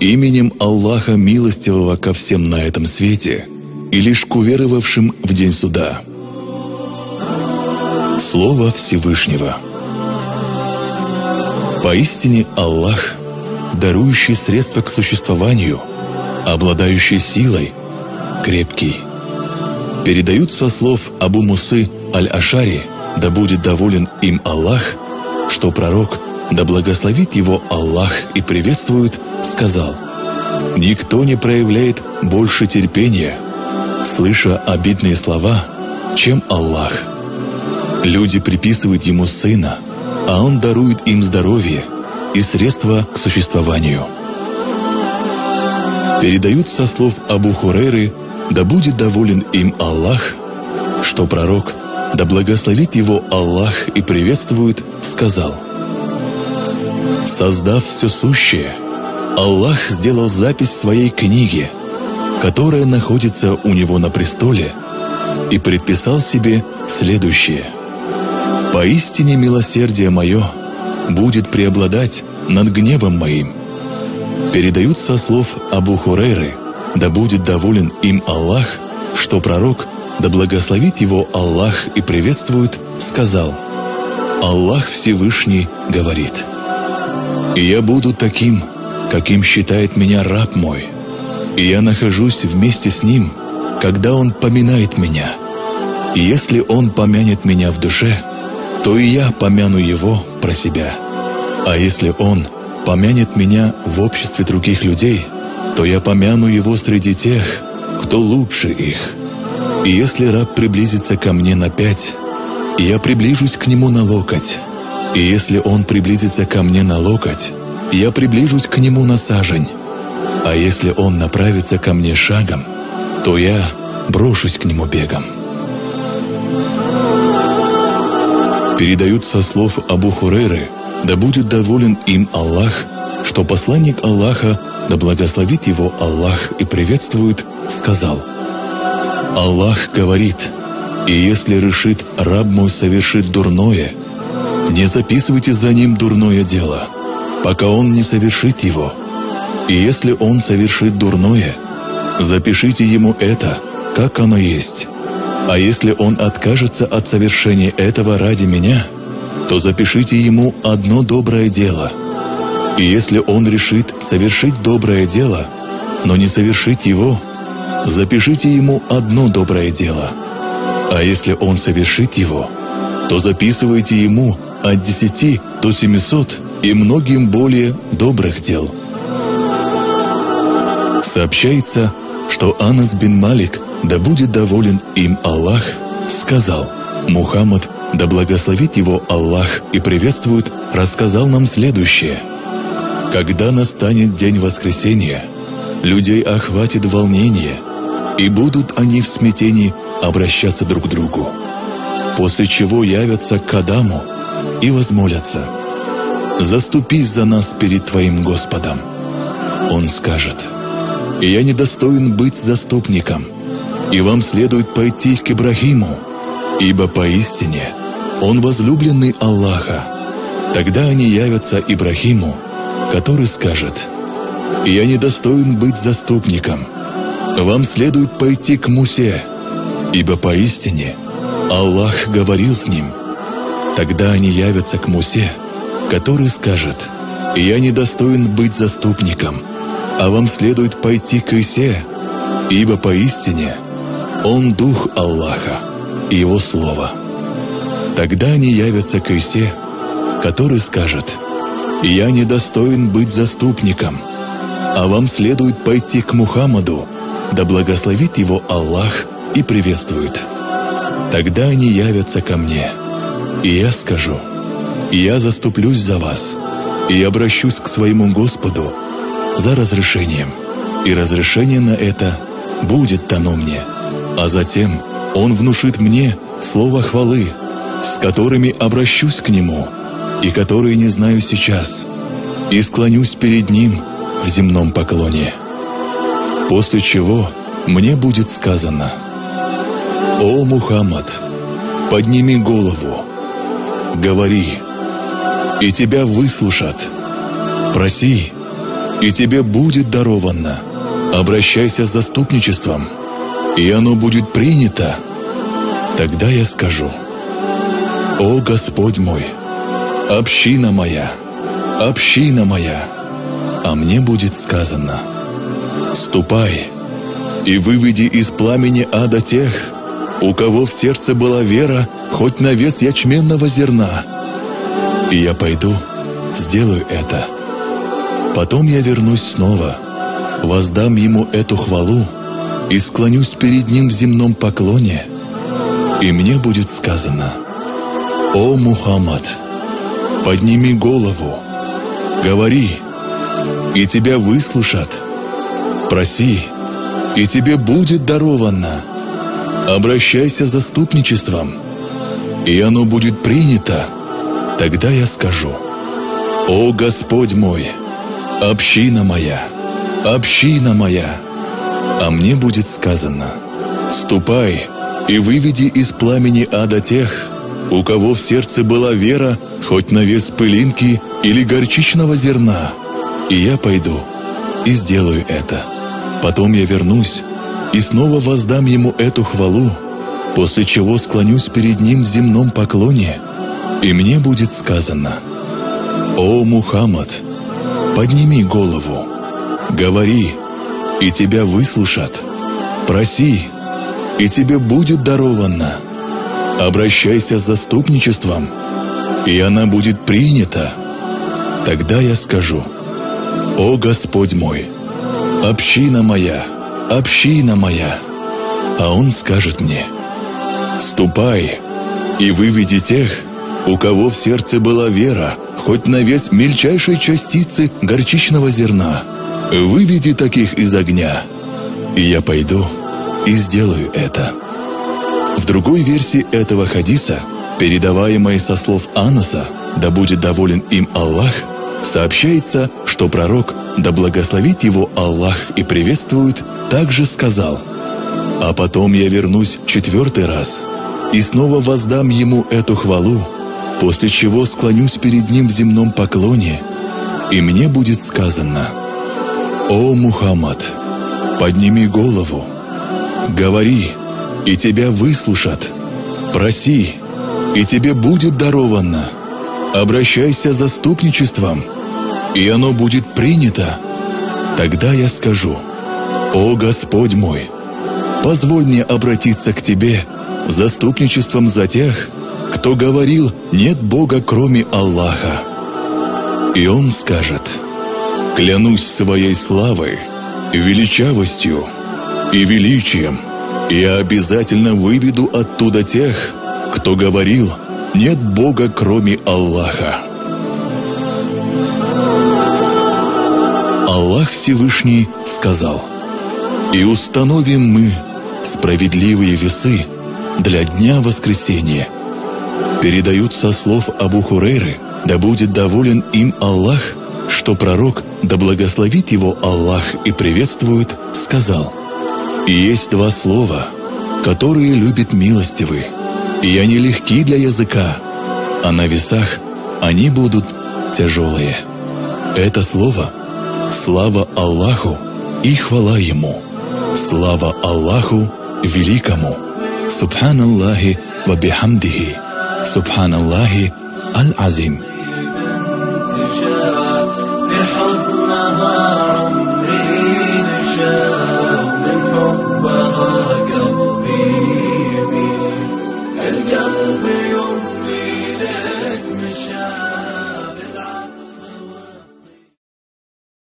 Именем Аллаха Милостивого ко всем на этом свете и лишь к уверовавшим в день суда. Слово Всевышнего. Поистине Аллах, дарующий средства к существованию, обладающий силой, крепкий. Передают со слов Абу Мусы Аль-Ашари, да будет доволен им Аллах, что пророк, да благословит его Аллах и приветствует, сказал: «Никто не проявляет больше терпения, слыша обидные слова, чем Аллах. Люди приписывают ему сына, а он дарует им здоровье и средства к существованию». Передают со слов Абу Хурейры, да будет доволен им Аллах, что пророк, да благословит его Аллах и приветствует, сказал: «Создав все сущее, Аллах сделал запись в своей книге, которая находится у него на престоле, и предписал себе следующее: поистине милосердие мое будет преобладать над гневом моим». Передают со слов Абу Хурейры, да будет доволен им Аллах, что пророк, да благословит его Аллах и приветствует, сказал: «Аллах Всевышний говорит: и я буду таким, каким считает меня раб мой, и я нахожусь вместе с ним, когда он поминает меня. И если он помянет меня в душе, то и я помяну его про себя. А если он помянет меня в обществе других людей, то я помяну его среди тех, кто лучше их. И если раб приблизится ко мне на 5, я приближусь к нему на локоть. И если он приблизится ко мне на локоть, я приближусь к нему на сажень. А если он направится ко мне шагом, то я брошусь к нему бегом». Передают со слов Абу Хурейры, да будет доволен им Аллах, что посланник Аллаха, да благословит его Аллах и приветствует, сказал: «Аллах говорит: и если решит раб мой совершить дурное, не записывайте за ним дурное дело, пока он не совершит его. И если он совершит дурное, запишите ему это, как оно есть. А если он откажется от совершения этого ради меня, то запишите ему одно доброе дело. И если он решит совершить доброе дело, но не совершить его, запишите ему одно доброе дело. А если он совершит его, то записывайте ему от 10 до 700 и многим более добрых дел». Сообщается, что Анас бин Малик, да будет доволен им Аллах, сказал: Мухаммад, да благословит его Аллах и приветствует, рассказал нам следующее: «Когда настанет день воскресения, людей охватит волнение, и будут они в смятении обращаться друг к другу, после чего явятся к Адаму и возмолятся: заступись за нас перед твоим Господом. Он скажет: я недостоин быть заступником, и вам следует пойти к Ибрахиму, ибо поистине он возлюбленный Аллаха. Тогда они явятся Ибрахиму, который скажет: я недостоин быть заступником, вам следует пойти к Мусе, ибо поистине Аллах говорил с ним. Тогда они явятся к Мусе, который скажет: я недостоин быть заступником, а вам следует пойти к Исе, ибо поистине он Дух Аллаха и Его Слово. Тогда они явятся к Исе, который скажет: я недостоин быть заступником, а вам следует пойти к Мухаммаду, да благословит его Аллах и приветствует. Тогда они явятся ко мне, и я скажу: я заступлюсь за вас и обращусь к своему Господу за разрешением, и разрешение на это будет дано мне, а затем Он внушит мне слово хвалы, с которыми обращусь к Нему, и которые не знаю сейчас, и склонюсь перед Ним в земном поклоне. После чего мне будет сказано: «О Мухаммад, подними голову, говори, и тебя выслушат, Проси, и тебе будет даровано. Обращайся с заступничеством, и оно будет принято. Тогда я скажу: «О Господь мой, община моя, община моя». А мне будет сказано: «Ступай и выведи из пламени ада тех, у кого в сердце была вера хоть на вес ячменного зерна». И я пойду, сделаю это. Потом я вернусь снова, воздам ему эту хвалу и склонюсь перед ним в земном поклоне, и мне будет сказано: «О Мухаммад, подними голову, говори, и тебя выслушат. Проси, и тебе будет даровано. Обращайся с заступничеством, и оно будет принято». Тогда я скажу: «О Господь мой, община моя, община моя». А мне будет сказано: «Ступай и выведи из пламени ада тех, у кого в сердце была вера хоть на вес пылинки или горчичного зерна». И я пойду и сделаю это. Потом я вернусь и снова воздам ему эту хвалу, после чего склонюсь перед ним в земном поклоне, и мне будет сказано: «О Мухаммад, подними голову, говори, и тебя выслушат. Проси, и тебе будет даровано. Обращайся с заступничеством, и она будет принята». Тогда я скажу: «О Господь мой, община моя, община моя». А он скажет мне: «Ступай и выведи тех, у кого в сердце была вера хоть на вес мельчайшей частицы горчичного зерна. Выведи таких из огня». И я пойду и сделаю это. В другой версии этого хадиса, передаваемой со слов Анаса, да будет доволен им Аллах, сообщается, что пророк, да благословит его Аллах и приветствует, также сказал: «А потом я вернусь 4-й раз и снова воздам ему эту хвалу, после чего склонюсь перед ним в земном поклоне, и мне будет сказано: «О Мухаммад, подними голову, говори, и тебя выслушат. Проси, и тебе будет даровано. Обращайся с заступничеством, и оно будет принято». Тогда я скажу: «О Господь мой, позволь мне обратиться к Тебе с заступничеством за тех, кто говорил: нет Бога, кроме Аллаха». И Он скажет: «Клянусь своей славой, величавостью и величием, я обязательно выведу оттуда тех, кто говорил: нет Бога, кроме Аллаха». Аллах Всевышний сказал: «И установим мы справедливые весы для дня воскресения». Передают со слов Абу Хурейры, да будет доволен им Аллах, что пророк, да благословит его Аллах и приветствует, сказал: «И есть 2 слова, которые любит милостивый, и они легки для языка, а на весах они будут тяжелые». Это слово — слава Аллаху и хвала Ему. Слава Аллаху Великому. Субханаллахи ва бихамдихи. Субханаллахи аль-Азим.